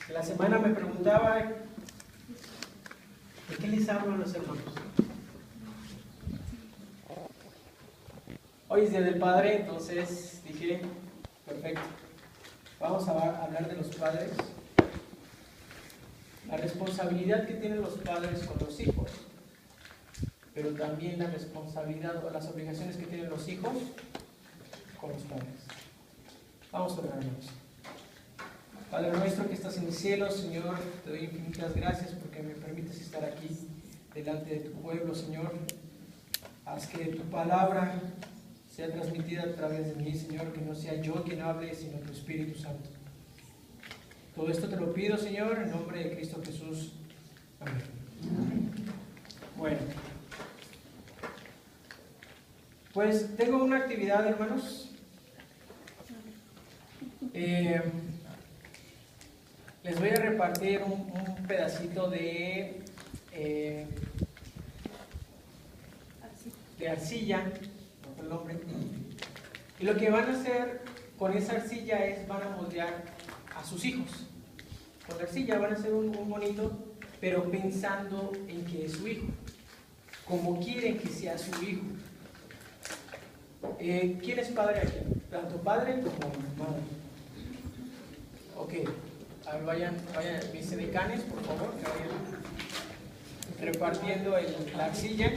La semana me preguntaba ¿de qué les hablo a los hermanos? Hoy es Día del Padre, entonces dije, perfecto, vamos a hablar de los padres, la responsabilidad que tienen los padres con los hijos, pero también la responsabilidad o las obligaciones que tienen los hijos con los padres. Vamos a orar, hermanos. Padre nuestro que estás en el cielo, Señor, te doy infinitas gracias porque me permites estar aquí delante de tu pueblo, Señor. Haz que tu palabra sea transmitida a través de mí, Señor, que no sea yo quien hable, sino tu Espíritu Santo. Todo esto te lo pido, Señor, en nombre de Cristo Jesús. Amén. Bueno, pues tengo una actividad, hermanos. Les voy a repartir un pedacito de arcilla, no el nombre, y lo que van a hacer con esa arcilla es van a moldear a sus hijos. Con la arcilla van a hacer un monito, pero pensando en que es su hijo, como quieren que sea su hijo. ¿Quién es padre aquí? Tanto padre como madre. Ok, a ver, vayan mis decanes, por favor, que vayan repartiendo la arcilla.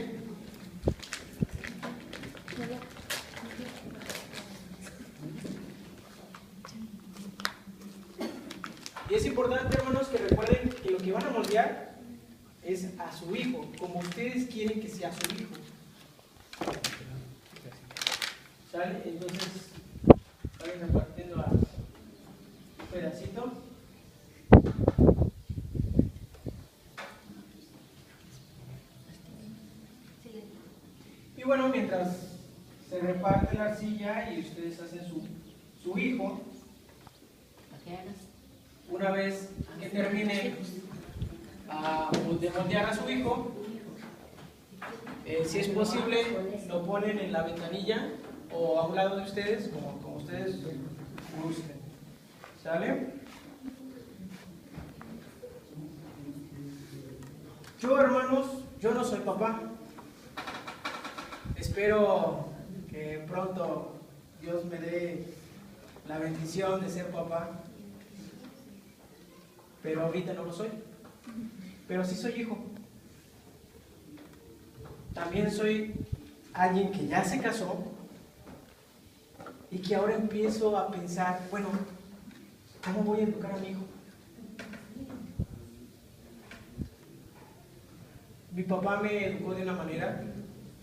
Y es importante, hermanos, que recuerden que lo que van a moldear es a su hijo, como ustedes quieren que sea su hijo. ¿Sale? Entonces, vayan repartiendo un pedacito. Y bueno, mientras se reparte la arcilla y ustedes hacen su hijo, una vez que termine de moldear a su hijo, si es posible, lo ponen en la ventanilla o a un lado de ustedes, como ustedes gusten. ¿Sale? Yo, hermanos, yo no soy papá. Espero que pronto Dios me dé la bendición de ser papá. Pero ahorita no lo soy. Pero sí soy hijo. También soy alguien que ya se casó y que ahora empiezo a pensar, bueno, ¿cómo voy a educar a mi hijo? Mi papá me educó de una manera,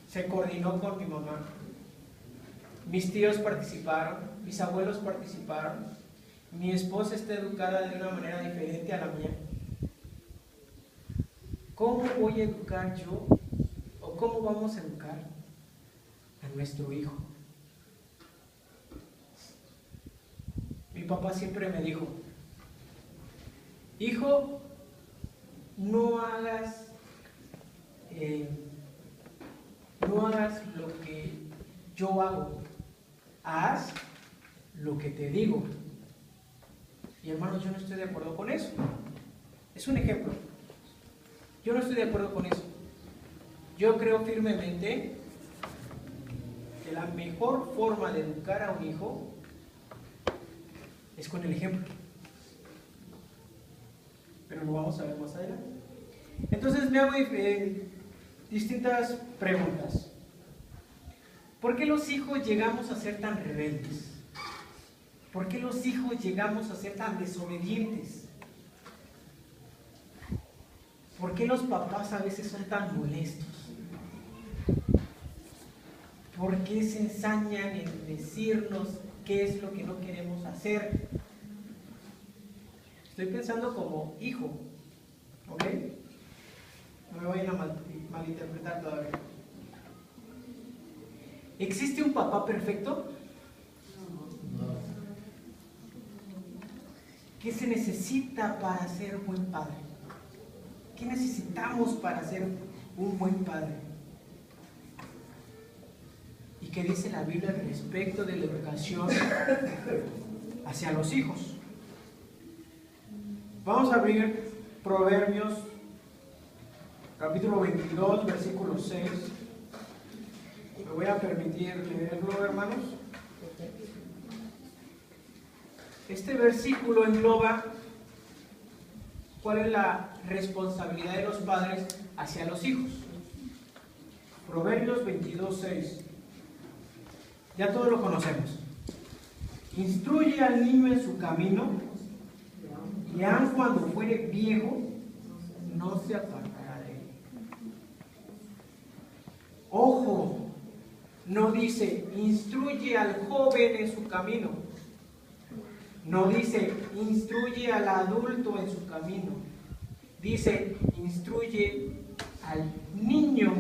se coordinó con mi mamá, mis tíos participaron, mis abuelos participaron, mi esposa está educada de una manera diferente a la mía. ¿Cómo voy a educar yo o cómo vamos a educar a nuestro hijo? Mi papá siempre me dijo, hijo, no hagas lo que yo hago, haz lo que te digo. Y hermanos, yo no estoy de acuerdo con eso. Es un ejemplo. Yo no estoy de acuerdo con eso. Yo creo firmemente que la mejor forma de educar a un hijo es con el ejemplo. Pero lo vamos a ver más adelante. Entonces me hago distintas preguntas. ¿Por qué los hijos llegamos a ser tan rebeldes? ¿Por qué los hijos llegamos a ser tan desobedientes? ¿Por qué los papás a veces son tan molestos? ¿Por qué se ensañan en decirnos qué es lo que no queremos hacer? Estoy pensando como hijo, ¿ok? No me vayan a malinterpretar todavía. ¿Existe un papá perfecto? No. ¿Qué se necesita para ser buen padre? ¿Qué necesitamos para ser un buen padre? ¿Y qué dice la Biblia al respecto de la educación hacia los hijos? Vamos a abrir Proverbios, capítulo 22, versículo 6. Me voy a permitir leerlo, hermanos. Este versículo engloba cuál es la responsabilidad de los padres hacia los hijos. Proverbios 22, 6. Ya todos lo conocemos. Instruye al niño en su camino, y aun cuando fuere viejo, no se apartará de él. Ojo, no dice, instruye al joven en su camino. No dice, instruye al adulto en su camino. Dice, instruye al niño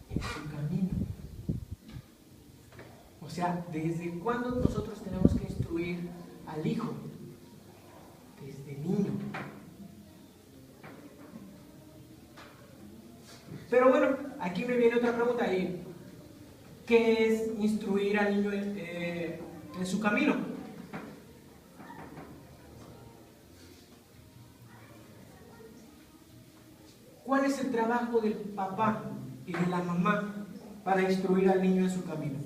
en su camino. O sea, ¿desde cuándo nosotros tenemos que instruir al hijo? Desde niño. Pero bueno, aquí me viene otra pregunta ahí. ¿Qué es instruir al niño en su camino? ¿Cuál es el trabajo del papá y de la mamá para instruir al niño en su camino?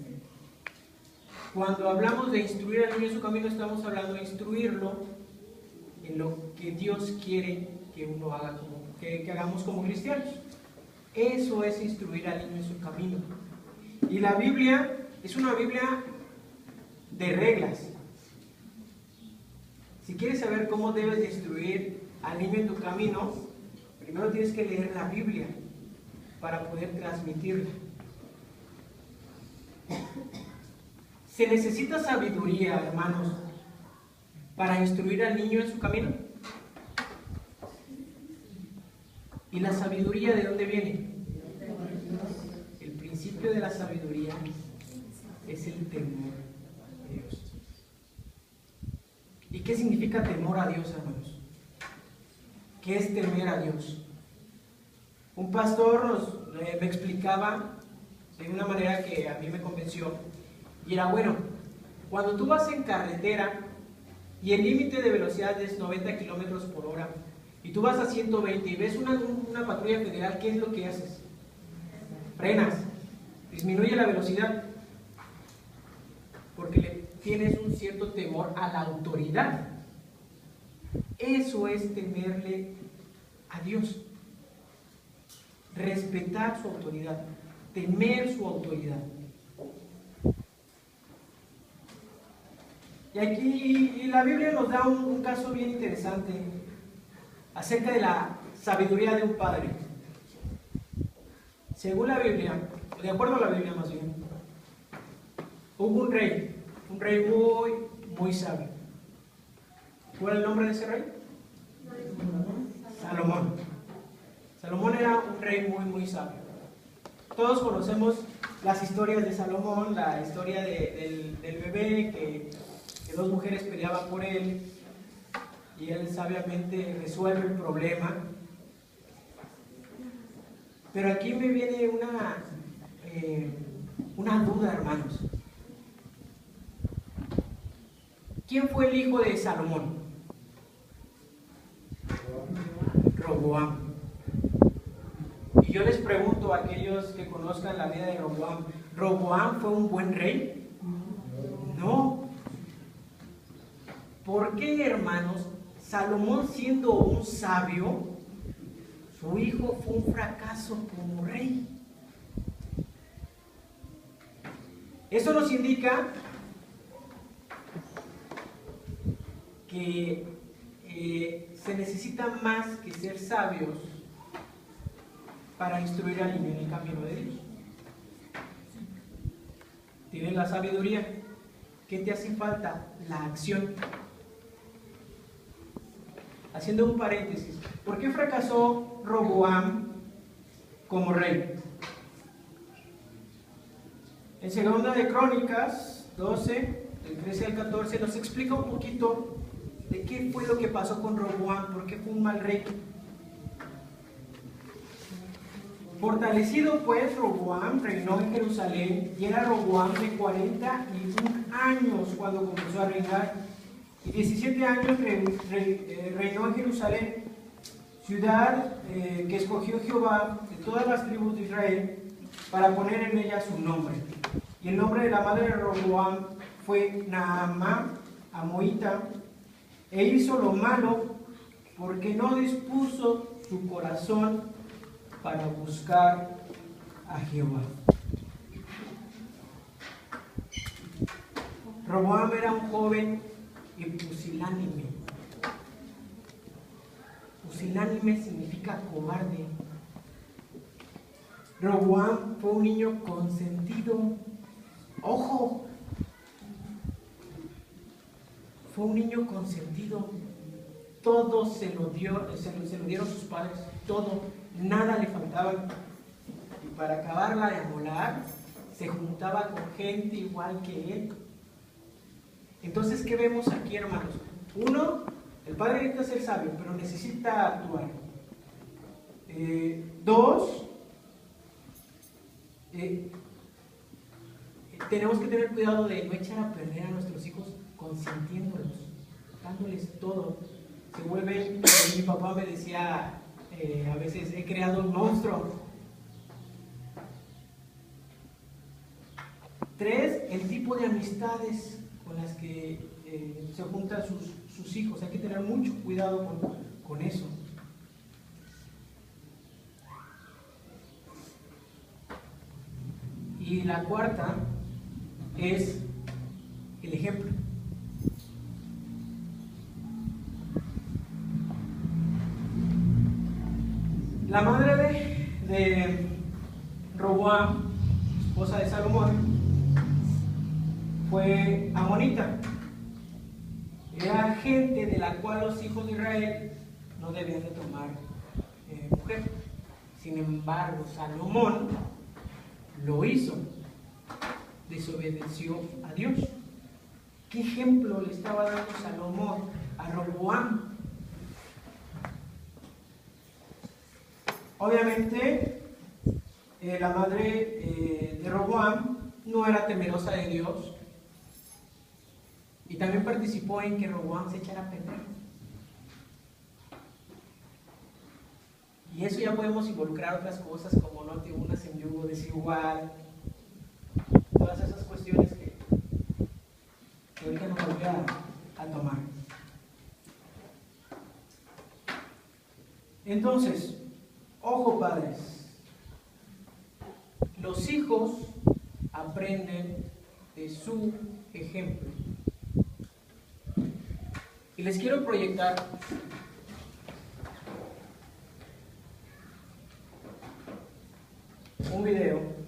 Cuando hablamos de instruir al niño en su camino, estamos hablando de instruirlo en lo que Dios quiere que uno haga, que hagamos como cristianos. Eso es instruir al niño en su camino. Y la Biblia es una Biblia de reglas. Si quieres saber cómo debes de instruir al niño en tu camino, primero tienes que leer la Biblia para poder transmitirla. ¿Se necesita sabiduría, hermanos, para instruir al niño en su camino? ¿Y la sabiduría de dónde viene? El principio de la sabiduría es el temor a Dios. ¿Y qué significa temor a Dios, hermanos? ¿Qué es temer a Dios? Un pastor me explicaba de una manera que a mí me convenció, y era, bueno, cuando tú vas en carretera y el límite de velocidad es 90 kilómetros por hora y tú vas a 120 y ves una patrulla federal, ¿qué es lo que haces? Frenas, disminuye la velocidad, porque le tienes un cierto temor a la autoridad. Eso es temerle a Dios, respetar su autoridad, temer su autoridad. Y aquí la Biblia nos da un caso bien interesante acerca de la sabiduría de un padre. Según la Biblia, de acuerdo a la Biblia más bien, hubo un rey muy, muy sabio. ¿Cuál es el nombre de ese rey? Salomón. Salomón era un rey muy, muy sabio. Todos conocemos las historias de Salomón, la historia del bebé que dos mujeres peleaban por él y él sabiamente resuelve el problema. Pero aquí me viene una duda, hermanos. ¿Quién fue el hijo de Salomón? Roboam. Y yo les pregunto a aquellos que conozcan la vida de Roboam, ¿Roboam fue un buen rey? No. ¿Por qué, hermanos, Salomón siendo un sabio, su hijo fue un fracaso como rey? Eso nos indica que se necesita más que ser sabios para instruir al niño en el camino de Dios. ¿Tienes la sabiduría? ¿Qué te hace falta? La acción. Haciendo un paréntesis, ¿por qué fracasó Roboam como rey? En Segunda de Crónicas 12, del 13 al 14, nos explica un poquito de qué fue lo que pasó con Roboam, por qué fue un mal rey. Fortalecido pues, Roboam reinó en Jerusalén, y era Roboam de 41 años cuando comenzó a reinar, y 17 años reinó en Jerusalén, ciudad que escogió Jehová de todas las tribus de Israel para poner en ella su nombre. Y el nombre de la madre de Roboam fue Naamá, amoíta, e hizo lo malo porque no dispuso su corazón para buscar a Jehová. Roboam era un joven y pusilánime. Pusilánime significa cobarde. Roboam fue un niño consentido. ¡Ojo! Fue un niño consentido. Todo se lo dieron sus padres. Todo. Nada le faltaba. Y para acabarla de amolar, se juntaba con gente igual que él. Entonces, ¿qué vemos aquí, hermanos? Uno, el padre necesita ser sabio, pero necesita actuar. Dos, tenemos que tener cuidado de no echar a perder a nuestros hijos consintiéndolos, dándoles todo. Se vuelven, mi papá me decía, a veces he creado un monstruo. Tres, el tipo de amistades con las que se juntan sus hijos. Hay que tener mucho cuidado con eso. Y la cuarta es el ejemplo. La madre de Roboam, esposa de Salomón, fue amonita. Era gente de la cual los hijos de Israel no debían de tomar mujer. Sin embargo, Salomón lo hizo, desobedeció a Dios. ¿Qué ejemplo le estaba dando Salomón a Roboam? Obviamente, la madre de Roboam no era temerosa de Dios y también participó en que Roboam se echara a perder. Y eso ya podemos involucrar otras cosas como no te unas en yugo desigual, todas esas cuestiones que ahorita no voy a tomar. Entonces, ojo padres, los hijos aprenden de su ejemplo. Y les quiero proyectar un video.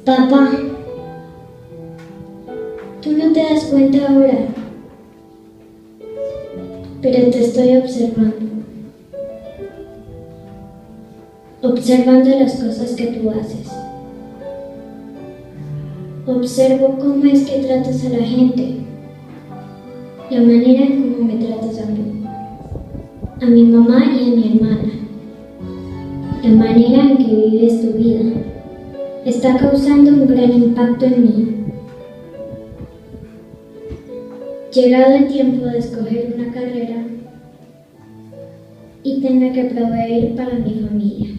Papá, tú no te das cuenta ahora, pero te estoy observando las cosas que tú haces. Observo cómo es que tratas a la gente, la manera en cómo me tratas a mí, a mi mamá y a mi hermana, la manera en que vives tu vida. Está causando un gran impacto en mí. Llegado el tiempo de escoger una carrera y tenga que proveer para mi familia.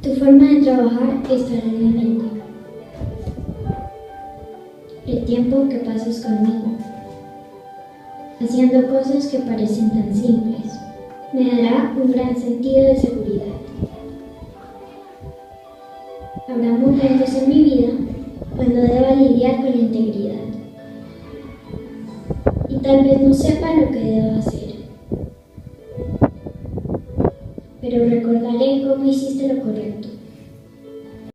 Tu forma de trabajar estará en mi mente. El tiempo que pasas conmigo, haciendo cosas que parecen tan simples, me dará un gran sentido de seguridad. Habrá momentos en mi vida cuando deba lidiar con la integridad y tal vez no sepa lo que debo hacer, pero recordaré cómo hiciste lo correcto.